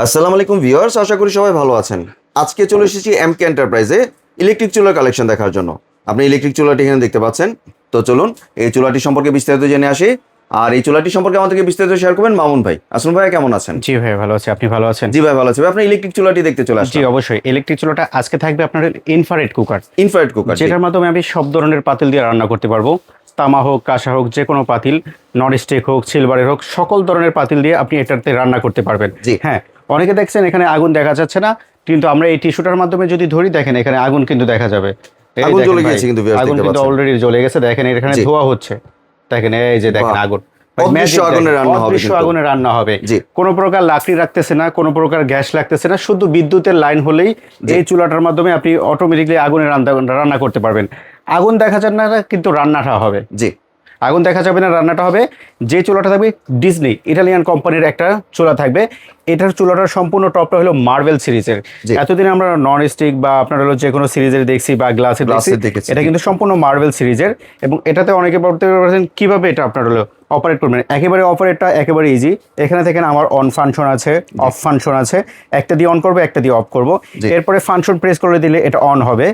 আসসালামু আলাইকুম ভিউয়ার্স, আশা করি সবাই ভালো আছেন। আজকে চলে এসেছি এমকে এন্টারপ্রাইজে ইলেকট্রিক চুলার কালেকশন দেখার জন্য। আপনি ইলেকট্রিক চুলাটি এখানে দেখতে পাচ্ছেন। তো চলুন এই চুলাটি সম্পর্কে বিস্তারিত জেনে আসি। আর এই চুলাটি সম্পর্কে আমাদেরকে বিস্তারিত শেয়ার করবেন মামুন ভাই। আসুন ভাই, কেমন আছেন? জি ভাই, ভালো আছি। আপনি ভালো আছেন? জি ভাই, ভালো আছি। আপনি ইলেকট্রিক চুলাটি দেখতে চলে আসছেন? জি অবশ্যই। ইলেকট্রিক চুলাটা আজকে থাকবে আপনার ইনফ্রারেড কুকার। ইনফ্রারেড কুকার, যেটার মাধ্যমে আমি সব ধরনের পাতিল দিয়ে রান্না করতে পারবো। তামা হোক, কাঁসা হোক, যে কোনো পাতিল, নন স্টিক হোক, সিলভারের হোক, সকল ধরনের পাতিল দিয়ে আপনি এটাতে রান্না করতে পারবেন। জি হ্যাঁ, অনেকে দেখছেন এখানে আগুন দেখা যাচ্ছে না, কিন্তু আমরা এই টিস্যুটার মাধ্যমে যদি ধরি, দেখেন এখানে আগুন কিন্তু দেখা যাবে। এই আগুন দেখেন জ্বলে ভাই, গিয়েছে কিন্তু ভিউয়ার্স আগুন দেখতে কিন্তু পাচ্ছেন। অলরেডি জ্বলে গেছে। দেখেন এখানে জি। ধোঁয়া হচ্ছে। দেখেন এই যে দেখেন বাহ। আগুন। অদৃশ্য আগুনে রান্না হবে অদৃশ্য কিন্তু। আগুনে রান্না হবে। জি। কোনো প্রকার লাকড়ি রাখতেছে না, কোনো প্রকার গ্যাস লাগতেছে না, শুধু বিদ্যুতের লাইন হলেই জি। এই চুলাটার মাধ্যমে আপনি অটোমেটিকলি আগুনে রান্না করতে পারবেন। আগুন দেখা যাবে না, কিন্তু রান্নাটা হবে। জি। আগুন দেখা যাবে না, রান্নাটা হবে। যে চুলাটা থাকবে ডিজনি ইটালিয়ান কোম্পানির একটা চুলা থাকবে। এটার চুলাটার সম্পূর্ণ টপটা হলো মার্বেল সিরিজের। জি। এতদিন আমরা নন স্টিক বা আপনার হলো যে কোনো সিরিজের দেখছি বা গ্লাসের দেখেছি। এটা কিন্তু সম্পূর্ণ মার্বেল সিরিজের। এবং এটাতে অনেকে বলতে পারছেন কিভাবে এটা আপনার হলো অপারেট করবেন। একেবারে অপারেটটা একেবারে ইজি। এখানে দেখেন আমার অন ফাংশন আছে, অফ ফাংশন আছে। একটা দিয়ে অন করবো, একটা দিয়ে অফ করবো। জি। এরপরে ফাংশন প্রেস করে দিলে এটা অন হবে।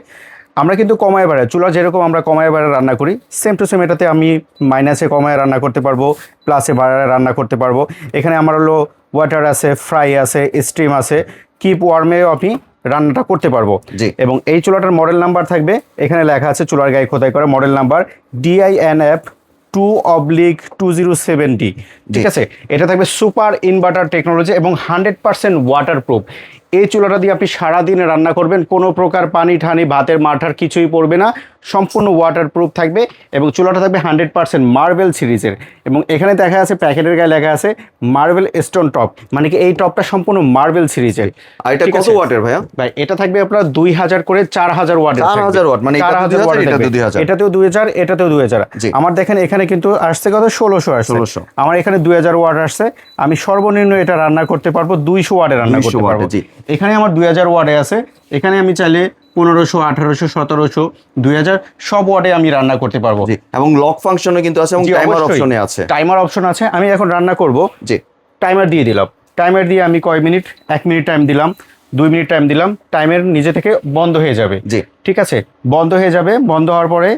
আমরা কিন্তু কমায় বাড়ায় চুলা যেরকম আমরা কমায় বাড়ায় রান্না করি, সেম টু সেম এটাতে আমি মাইনাসে কমায় রান্না করতে পারবো, প্লাসে বাড়ায় রান্না করতে পারবো। এখানে আমার হলো ওয়াটার আছে, ফ্রাই আছে, স্টিম আছে, কিপ ওয়ার্মেও আপনি রান্নাটা করতে পারবো। জি। এবং এই চুলাটার মডেল নাম্বার থাকবে, এখানে লেখা আছে চুলার গায়ে খোদাই করা মডেল নাম্বার DINF 2/2070। ঠিক আছে, এটা থাকবে সুপার ইনভার্টার টেকনোলজি এবং 100% ওয়াটারপ্রুফ। এই চুলাটা দিয়ে আপনি সারাদিন রান্না করবেন, কোনো প্রকার পানি ঠানি ভাতের মাঠার কিছুই পড়বে না, সম্পূর্ণ ওয়াটারপ্রুফ থাকবে। এবং চুলাটা থাকবে 100% মার্বেল সিরিজের। এবং এখানে দেখা আছে প্যাকেটের গায়ে লেখা আছে মার্বেল স্টোন টপ, মানে কি এই টপটা সম্পূর্ণ মার্বেল সিরিজের। আর এটা কত ওয়াটের ভাইয়া? ভাই এটা থাকবে আপনার 2000 করে 4000 ওয়াটের। 4000 ওয়াট, মানে এটা 2000, এটাতেও 2000, এটাতেও 2000। জি। আমার দেখেন এখানে কিন্তু আসছে কত, 1600 আসছে। 1600। আমার এখানে 2000 ওয়াট আসছে। আমি সর্বনিম্ন এটা রান্না করতে পারবো 200 ওয়াটে রান্না 200 করতে পারবো। ওয়াটে, জি। এখানে আমার 2000 ওয়াটে আছে। এখানে আমি চাইলে 1500, 1800, 1700, 2000 সব ওয়াটে আমি রান্না করতে পারবো। জি। এবং লক ফাংশনে কিন্তু আছে এবং জি, টাইমার অবশ্যই। অপশনে আছে। টাইমার অপশন আছে। আমি এখন রান্না করব, জি। টাইমার দিয়ে দিলাম। টাইমার দিয়ে আমি কয় মিনিট, 1 মিনিট টাইম দিলাম, 2 মিনিট টাইম দিলাম, টাইমের নিজে থেকে বন্ধ হয়ে যাবে। জি। ঠিক আছে, বন্ধ হয়ে যাবে। বন্ধ হওয়ার পরে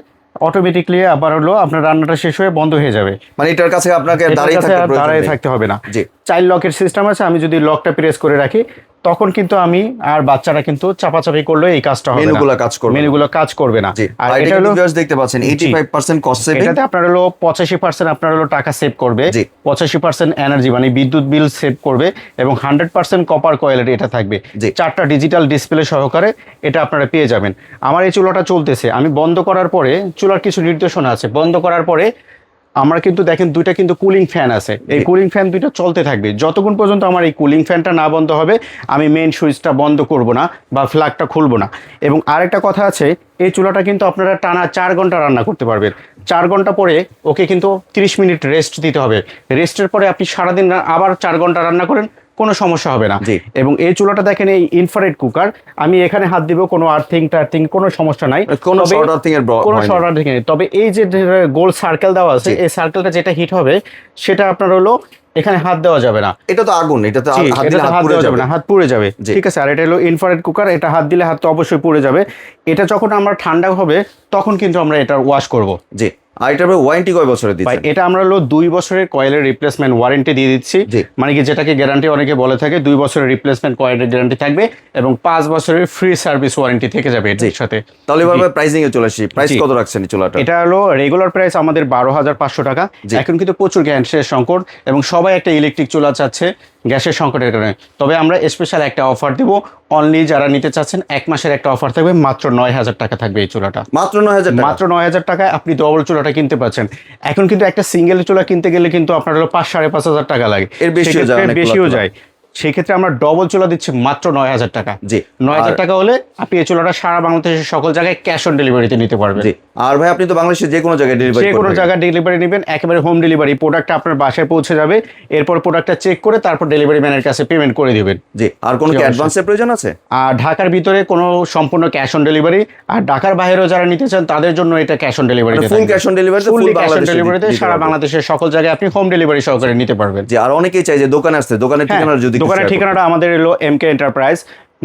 অটোমেটিকলি আবার হলো আপনার রান্নাটা শেষ হয়ে বন্ধ হয়ে যাবে। মানে এটার কাছে আপনাকে দাঁড়িয়ে থাকতে প্রয়োজন দাঁড়িয়ে নেই। থাকতে হবে না। জি। চাইল্ড লকের সিস্টেম আছে। আমি যদি লকটা প্রেস করে রাখি, তখন কিন্তু আমি আর বাচ্চারা কিন্তু চাপাচাপি করলে এই কাজটা হবে না, মেনুগুলো কাজ করবে না। মেনুগুলো কাজ করবে না। জি। আর আর এটা এটা হলো ভিউয়ার্স দেখতে পাচ্ছেন 85% কস্ট সেভিং। এটাতে আপনার হলো 85% আপনার হলো টাকা সেভ করবে। জি। 85% এনার্জি মানে বিদ্যুৎ বিল সেভ করবে। এবং 100% কপার কয়েলের এটা থাকবে। জি। 4টা ডিজিটাল ডিসপ্লে সহকারে এটা আপনারা পেয়ে যাবেন। আমার এই চুলাটা চলতেছে, আমি বন্ধ করার পরে চুলার কিছু নির্দেশনা আছে। বন্ধ করার পরে আমরা কিন্তু দেখেন দুইটা কিন্তু কুলিং ফ্যান আছে। এই কুলিং ফ্যান দুইটা চলতে থাকবে যতক্ষণ পর্যন্ত আমার এই কুলিং ফ্যানটা না বন্ধ হবে। আমি মেইন সুইচটা বন্ধ করব না বা ফ্ল্যাগটা খুলবো না। এবং আরেকটা কথা আছে, এই চুলাটা কিন্তু আপনারা টানা 4 ঘন্টা রান্না করতে পারবেন। 4 ঘন্টা পরে ওকে কিন্তু 30 মিনিট রেস্ট দিতে হবে। রেস্টের পরে আপনি সারাদিন আবার 4 ঘন্টা রান্না করেন, কোনো সমস্যা হবে না। জি। এবং এই চুলাটা দেখেন এই ইনফ্রারেড কুকার, আমি এখানে হাত দিব, কোনো আর্থিং টার্থিং কোনো সমস্যা নাই, কোনো তবে শর্ট আর্থিং এর কোনো হয়নি। শর্ট আর্থিং নেই। তবে এই যে গোল সার্কেল দেওয়া আছে, জি। এই সার্কেলটা যেটা হিট হবে সেটা আপনার হলো এখানে হাত দেওয়া যাবে না। এটা তো আগুন, এটাতে জি, হাত দিলে এটাতে হাত হাত পুড়ে দেওয়া যাবে। না, হাত পুড়ে যাবে। জি। ঠিক আছে। আর এটা হলো ইনফ্রারেড কুকার, এটা হাত দিলে হাত তো অবশ্যই পুড়ে যাবে। এটা যখন আমরা ঠান্ডা হবে তখন কিন্তু আমরা এটা ওয়াশ করব। জি। আর এটার ওয়ারেন্টি কয় বছরের ভাই দিচ্ছেন? এটা আমরা হলো 2 বছরের কয়েলের রিপ্লেসমেন্ট ওয়ারেন্টি দিয়ে দিচ্ছি। জি। মানে কি যেটাকে গ্যারান্টি অনেকে বলে থাকে, 2 বছরের রিপ্লেসমেন্ট কয়েলের গ্যারান্টি থাকবে এবং 5 বছরের ফ্রি সার্ভিস ওয়ারেন্টি থেকে যাবে এটার সাথে। তাহলে এবার প্রাইসিং এ চলে আসি। প্রাইস জি। কত রাখছেন এই চুলাটা? এটা হলো রেগুলার প্রাইস আমাদের 12,500 টাকা। জি। এখন কিন্তু প্রচুর গ্যাসের সংকট এবং সবাই একটা ইলেকট্রিক চুলা চাচ্ছে গ্যাসের সংকটের কারণে। তবে আমরা স্পেশাল একটা অফার দিব, অনলি যারা নিতে চাচ্ছেন 1 মাসের একটা অফার থাকবে, মাত্র 9000 টাকা থাকবে এই চুলাটা। মাত্র 9000 টাকা? মাত্র 9000 টাকায় আপনি ডবল চুলাটা কিনতে পাচ্ছেন। এখন কিন্তু একটা সিঙ্গেল চুলা কিনতে গেলে কিন্তু আপনার হলো 5,500 টাকা লাগে, এর বেশিও যায়, সেক্ষেত্রে অনেক বেশিও চুলা। যায়। সেই ক্ষেত্রে আমরা ডবল চুলা দিচ্ছি মাত্র 9000 টাকা। জি। 9000 টাকা হলে আপনি এই চুলাটা সারা বাংলাদেশের সকল জায়গায় ক্যাশ অন ডেলিভারিতে নিতে পারবেন। জি। আর ভাই আপনি তো বাংলাদেশের যে কোনো জায়গায় ডেলিভারি যে করবেন? কোনো জায়গায় ডেলিভারি নেবেন, একেবারে হোম ডেলিভারি। প্রোডাক্টটা আপনার বাসায় পৌঁছে যাবে, এরপর প্রোডাক্টটা চেক করে তারপর ডেলিভারি ম্যানের কাছে পেমেন্ট করে দিবেন। জি। আর কোনো জি, কি অবশ্যই। অ্যাডভান্সের প্রয়োজন আছে? আর ঢাকার ভিতরে কোনো সম্পূর্ণ ক্যাশ অন ডেলিভারি, আর ঢাকার বাইরেও যারা নিতে চান তাদের জন্য এটা cash on delivery. Full cash on ডেলিভারিতে ফুল ফুল ক্যাশ অন বাংলাদেশে ডেলিভারিতে সারা বাংলাদেশের সকল জায়গায় আপনি হোম ডেলিভারি সহকারে নিতে পারবেন। জি। আর অনেকেই চাই যে দোকানে আসতে, দোকানের ঠিকানা যদি দোকানের share ঠিকানাটা আমাদের এলো MK এন্টারপ্রাইজ,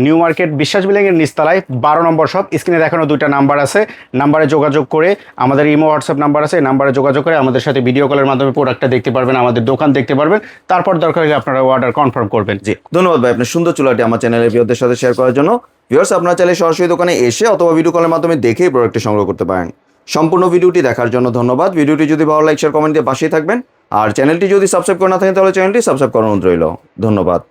নিউ মার্কেট বিশ্বাস বিল্ডিং এর নিচতলায় 12 নম্বর শপ। স্ক্রিনে দেখানো 2টা নাম্বার আছে, নাম্বারে যোগাযোগ করে, আমাদের ইমো হোয়াটসঅ্যাপ নাম্বার আছে, এই নাম্বারে যোগাযোগ করে আমাদের সাথে ভিডিও কলের মাধ্যমে প্রোডাক্টটা দেখতে পারবেন, আমাদের দোকান দেখতে পারবেন, তারপর দরকার হলে আপনারা অর্ডার কনফার্ম করবেন। জি, ধন্যবাদ ভাই আপনার সুন্দর চুলাটি আমার চ্যানেলের ভিউয়ারদের সাথে শেয়ার করার জন্য। ভিউয়ার্স, আপনারা চাইলে সরাসরি দোকানে এসে অথবা ভিডিও কলের মাধ্যমে দেখেই প্রোডাক্টটি সংগ্রহ করতে পারেন। সম্পূর্ণ ভিডিওটি দেখার জন্য ধন্যবাদ। ভিডিওটি যদি ভালো লাগে শেয়ার কমেন্ট দিয়ে পাশেই থাকবেন, আর চ্যানেলটি যদি সাবস্ক্রাইব করে না থাকেন তাহলে চ্যানেলটি সাবস্ক্রাইব করার অনুরোধ রইল। ধন্যবাদ।